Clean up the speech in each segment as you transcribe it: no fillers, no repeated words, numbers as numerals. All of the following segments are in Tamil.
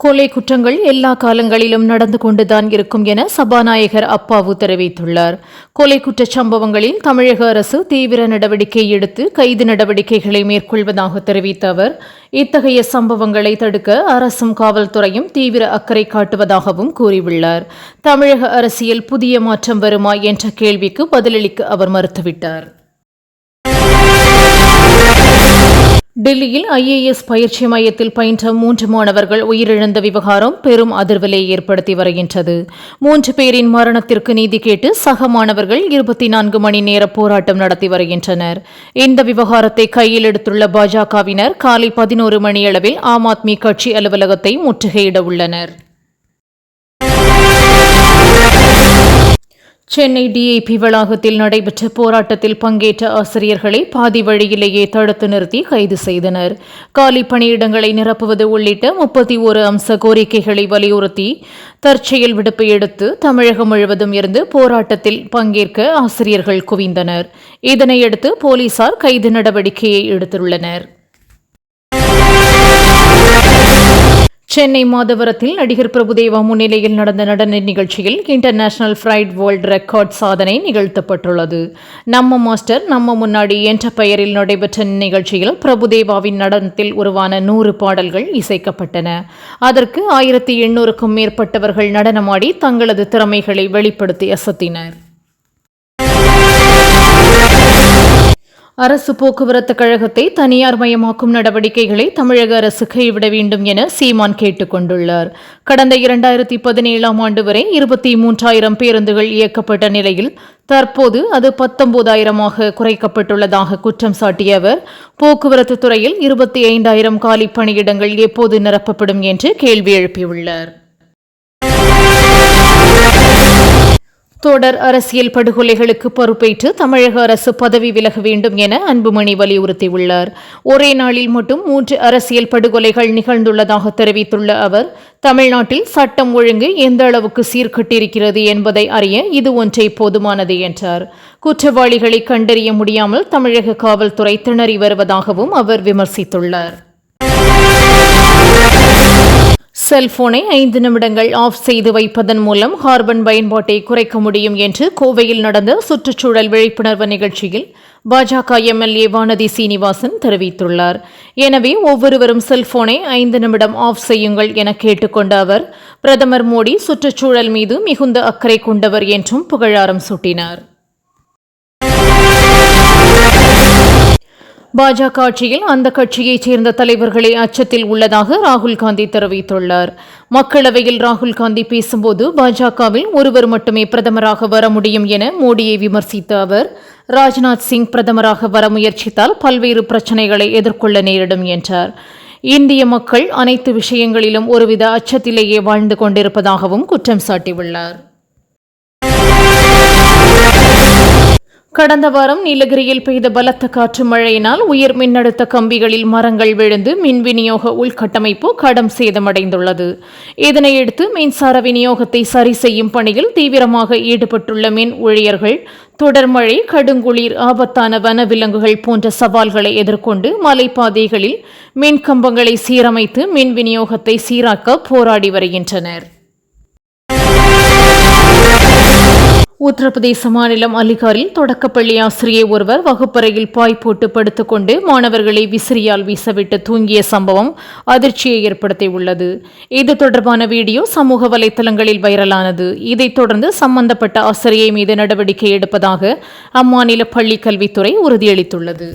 கொலை குற்றங்கள் எல்லா காலங்களிலும் நடந்து கொண்டுதான் இருக்கும் என சபாநாயகர் அப்பாவு தெரிவித்துள்ளார். கொலை குற்றச் சம்பவங்களில் தமிழக அரசு தீவிர நடவடிக்கை எடுத்து கைது நடவடிக்கைகளை மேற்கொள்வதாக தெரிவித்த அவர், இத்தகைய சம்பவங்களை தடுக்க அரசும் காவல்துறையும் தீவிர அக்கறை காட்டுவதாகவும் கூறியுள்ளார். தமிழக அரசியல் புதிய மாற்றம் வருமா என்ற கேள்விக்கு பதிலளிக்க அவர் மறுத்துவிட்டார். டெல்லியில் IAS பயிற்சி மையத்தில் பயின்ற 3 மாணவர்கள் உயிரிழந்த விவகாரம் பெரும் அதிர்வலை ஏற்படுத்தி வருகின்றது. 3 பேரின் மரணத்திற்கு நீதி கேட்டு சக மாணவர்கள் 24 மணி நேர போராட்டம் நடத்தி வருகின்றனர். இந்த விவகாரத்தை கையில் எடுத்துள்ள பாஜகவினர் காலை 11 மணியளவில் ஆம் ஆத்மி கட்சி அலுவலகத்தை முற்றுகையிட உள்ளனர். சென்னை DIP வளாகத்தில் நடைபெற்ற போராட்டத்தில் பங்கேற்ற ஆசிரியர்களை பாதி வழியிலேயே தடுத்து நிறுத்தி கைது செய்தனர். காலி பணியிடங்களை நிரப்புவது உள்ளிட்ட 31 அம்ச கோரிக்கைகளை வலியுறுத்தி தற்செயல் விடுப்பு எடுத்து தமிழகம் முழுவதும் இருந்து போராட்டத்தில் பங்கேற்க ஆசிரியர்கள் குவிந்தனர். இதனையடுத்து போலீசார் கைது நடவடிக்கையை எடுத்துள்ளனர். சென்னை மாதவரத்தில் நடிகர் பிரபுதேவா முன்னிலையில் நடந்த நடன நிகழ்ச்சியில் இன்டர்நேஷனல் ஃப்ரைட் வேர்ல்ட் ரெக்கார்ட் சாதனை நிகழ்த்தப்பட்டுள்ளது. நம்ம மாஸ்டர் நம்ம முன்னாடி என்ற பெயரில் நடைபெற்ற நிகழ்ச்சியில் பிரபுதேவாவின் நடனத்தில் உருவான 100 பாடல்கள் இசைக்கப்பட்டன. அதற்கு 1800க்கும் மேற்பட்டவர்கள் நடனமாடி தங்களது திறமைகளை வெளிப்படுத்தி அசத்தினர். அரசு போக்குவரத்து கழகத்தை தனியார் மயமாக்கும் நடவடிக்கைகளை தமிழக அரசு கைவிட வேண்டும் என சீமான் கேட்டுக் கொண்டுள்ளார். கடந்த 2017ஆம் ஆண்டு வரை 23,000 பேருந்துகள் இயக்கப்பட்ட நிலையில் தற்போது அது 19,000ஆக குறைக்கப்பட்டுள்ளதாக குற்றம் சாட்டிய அவர், போக்குவரத்து துறையில் 25,000 காலி பணியிடங்கள் எப்போது நிரப்பப்படும் என்று கேள்வி எழுப்பியுள்ளார். தொடர் அரசியல் படுகொலைகளுக்கு பொறுப்பேற்று தமிழக அரசு பதவி விலக வேண்டும் என அன்புமணி வலியுறுத்தியுள்ளார். ஒரே நாளில் மட்டும் 3 அரசியல் படுகொலைகள் நிகழ்ந்துள்ளதாக தெரிவித்துள்ள அவர், தமிழ்நாட்டில் சட்டம் ஒழுங்கு எந்த அளவுக்கு சீர்கட்டிருக்கிறது என்பதை அறிய இது ஒன்றே போதுமானது என்றார். குற்றவாளிகளை கண்டறிய முடியாமல் தமிழக காவல்துறை திணறி வருவதாகவும் அவர் விமர்சித்துள்ளார். செல்போனை 5 நிமிடங்கள் ஆஃப் செய்து வைப்பதன் மூலம் கார்பன் பயன்பாட்டை குறைக்க முடியும் என்று கோவையில் நடந்த சுற்றுச்சூழல் விழிப்புணர்வு நிகழ்ச்சியில் பாஜக MLA வானதி சீனிவாசன் தெரிவித்துள்ளார். எனவே ஒவ்வொருவரும் செல்போனை 5 நிமிடம் ஆஃப் செய்யுங்கள் என கேட்டுக்கொண்ட அவர், பிரதமர் மோடி சுற்றுச்சூழல் மீது மிகுந்த அக்கறை கொண்டவர் என்றும் புகழாரம் சூட்டினார். பாஜக ஆட்சியில் அந்த கட்சியைச் சேர்ந்த தலைவர்களே அச்சத்தில் உள்ளதாக ராகுல் காந்தி தெரிவித்துள்ளார். மக்களவையில் ராகுல் காந்தி பேசும்போது பாஜகவில் ஒருவர் மட்டுமே பிரதமராக வர முடியும் என மோடியை விமர்சித்த அவர், ராஜ்நாத் சிங் பிரதமராக வர முயற்சித்தால் பல்வேறு பிரச்சினைகளை எதிர்கொள்ள நேரிடும் என்றார். இந்திய மக்கள் அனைத்து விஷயங்களிலும் ஒருவித அச்சத்திலேயே வாழ்ந்து கொண்டிருப்பதாகவும் குற்றம் சாட்டியுள்ளார். கடந்த வாரம் நீலகிரியில் பெய்த பலத்த காற்று மழையினால் உயர் மின்னழுத்த கம்பிகளில் மரங்கள் விழுந்து மின் விநியோக உள்கட்டமைப்பு கடும் சேதமடைந்துள்ளது. இதனையடுத்து மின்சார விநியோகத்தை சரி செய்யும் பணியில் தீவிரமாக ஈடுபட்டுள்ள மின் ஊழியர்கள் தொடர் மழை, கடுங்குளிர், ஆபத்தான வனவிலங்குகள் போன்ற சவால்களை எதிர்கொண்டு மலைப்பாதைகளில் மின் கம்பங்களை சீரமைத்து மின் விநியோகத்தை சீராக்க போராடி வருகின்றனர். உத்தரப்பிரதேச மாநிலம் அலிகாரில் தொடக்கப்பள்ளி ஆசிரியை ஒருவர் வகுப்பறையில் பாய் போட்டு படுத்துக்கொண்டு மாணவர்களை விசிறியால் வீசவிட்டு தூங்கிய சம்பவம் அதிர்ச்சியை ஏற்படுத்தியுள்ளது. இது தொடர்பான வீடியோ சமூக வலைதளங்களில் வைரலானது. இதைத் தொடர்ந்து சம்பந்தப்பட்ட ஆசிரியை மீது நடவடிக்கை எடுப்பதாக அம்மாநில பள்ளிக் கல்வித்துறை உறுதியளித்துள்ளது.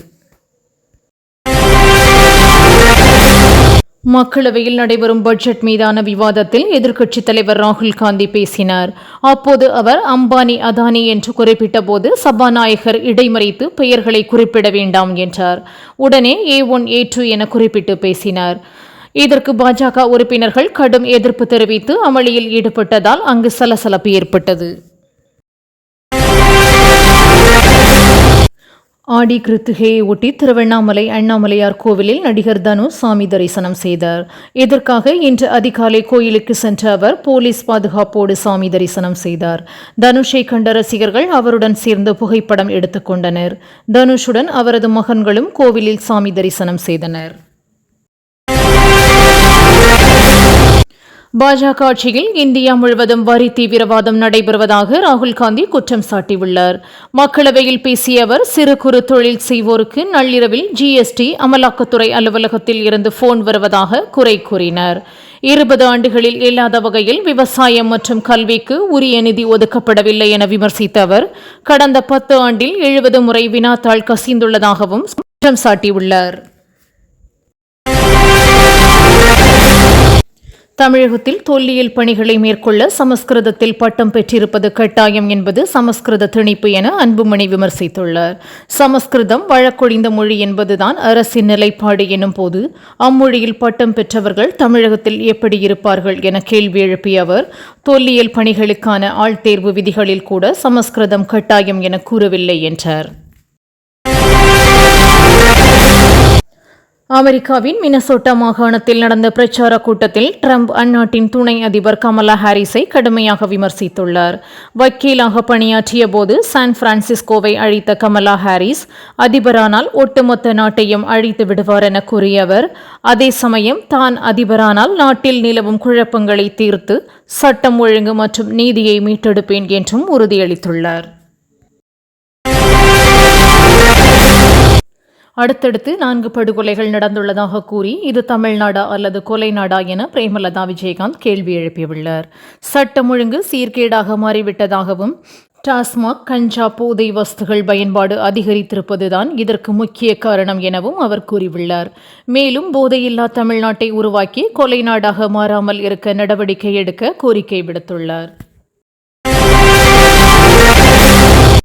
மக்களவையில் நடைபெறும் பட்ஜெட் மீதான விவாதத்தில் எதிர்க்கட்சித் தலைவர் ராகுல் காந்தி பேசினார். அப்போது அவர் அம்பானி, அதானி என்று குறிப்பிட்ட போது சபாநாயகர் இடைமறித்து பெயர்களை குறிப்பிட வேண்டாம் என்றார். உடனே A1 A2 என குறிப்பிட்டு பேசினார். இதற்கு பாஜக உறுப்பினர்கள் கடும் எதிர்ப்பு தெரிவித்து அமளியில் ஈடுபட்டதால் அங்கு சலசலப்பு ஏற்பட்டது. ஆடி கிருத்திகையை ஒட்டி திருவண்ணாமலை அண்ணாமலையார் கோவிலில் நடிகர் தனுஷ் சாமி தரிசனம் செய்தார். இதற்காக இன்று அதிகாலை கோயிலுக்கு சென்ற அவர் போலீஸ் பாதுகாப்போடு சாமி தரிசனம் செய்தார். தனுஷை கண்ட ரசிகர்கள் அவருடன் சேர்ந்து புகைப்படம் எடுத்துக்கொண்டனர். தனுஷுடன் அவரது மகன்களும் கோவிலில் சாமி தரிசனம் செய்தனர். பாஜக ஆட்சியில் இந்தியா முழுவதும் வரி தீவிரவாதம் நடைபெறுவதாக ராகுல் காந்தி குற்றம் சாட்டியுள்ளார். மக்களவையில் பேசிய அவர், சிறு குறு தொழில் செய்வோருக்கு நள்ளிரவில் GST அமலாக்கத்துறை அலுவலகத்தில் இருந்து போன் வருவதாக குறை கூறினார். 20 ஆண்டுகளில் இல்லாத வகையில் விவசாயம் மற்றும் கல்விக்கு உரிய நிதி ஒதுக்கப்படவில்லை என விமர்சித்த அவர், கடந்த 10 ஆண்டில் 70 முறை வினாத்தாள் கசிந்துள்ளதாகவும் குற்றம் சாட்டியுள்ளார். தமிழகத்தில் தொல்லியல் பணிகளை மேற்கொள்ள சமஸ்கிருதத்தில் பட்டம் பெற்றிருப்பது கட்டாயம் என்பது சமஸ்கிருத திணிப்பு என அன்புமணி விமர்சித்துள்ளார். சமஸ்கிருதம் வழக்கொழிந்த மொழி என்பதுதான் அரசின் நிலைப்பாடு எனும் போது அம்மொழியில் பட்டம் பெற்றவர்கள் தமிழகத்தில் எப்படி இருப்பார்கள் என கேள்வி எழுப்பிய அவர், தொல்லியல் பணிகளுக்கான ஆள்தேர்வு விதிகளில் கூட சமஸ்கிருதம் கட்டாயம் என கூறவில்லை என்றார். அமெரிக்காவின் மினசோட்டா மாகாணத்தில் நடந்த பிரச்சார கூட்டத்தில் ட்ரம்ப் அந்நாட்டின் துணை அதிபர் கமலா ஹாரிஸை கடுமையாக விமர்சித்துள்ளார். வக்கீலாக பணியாற்றிய போது சான் பிரான்சிஸ்கோவை அழித்த கமலா ஹாரிஸ் அதிபரானால் ஒட்டுமொத்த நாட்டையும் அழித்து விடுவார் என கூறிய அவர், அதே சமயம் தான் அதிபரானால் நாட்டில் நிலவும் குழப்பங்களை தீர்த்து சட்டம் ஒழுங்கு மற்றும் நீதியை மீட்டெடுப்பேன் என்றும் உறுதியளித்துள்ளார். அடுத்தடுத்து 4 படுகொலைகள் நடந்துள்ளதாக கூறி இது தமிழ்நாடா அல்லது கொலை நாடா என பிரேமலதா விஜயகாந்த் கேள்வி எழுப்பியுள்ளார். சட்டம் ஒழுங்கு சீர்கேடாக மாறிவிட்டதாகவும் டாஸ்மாக், கஞ்சா, போதை வஸ்துகள் பயன்பாடு அதிகரித்திருப்பதுதான் இதற்கு முக்கிய காரணம் எனவும் அவர் கூறியுள்ளார். மேலும் போதையில்லா தமிழ்நாட்டை உருவாக்கி கொலை நாடாக மாறாமல் இருக்க நடவடிக்கை எடுக்க கோரிக்கை விடுத்துள்ளார்.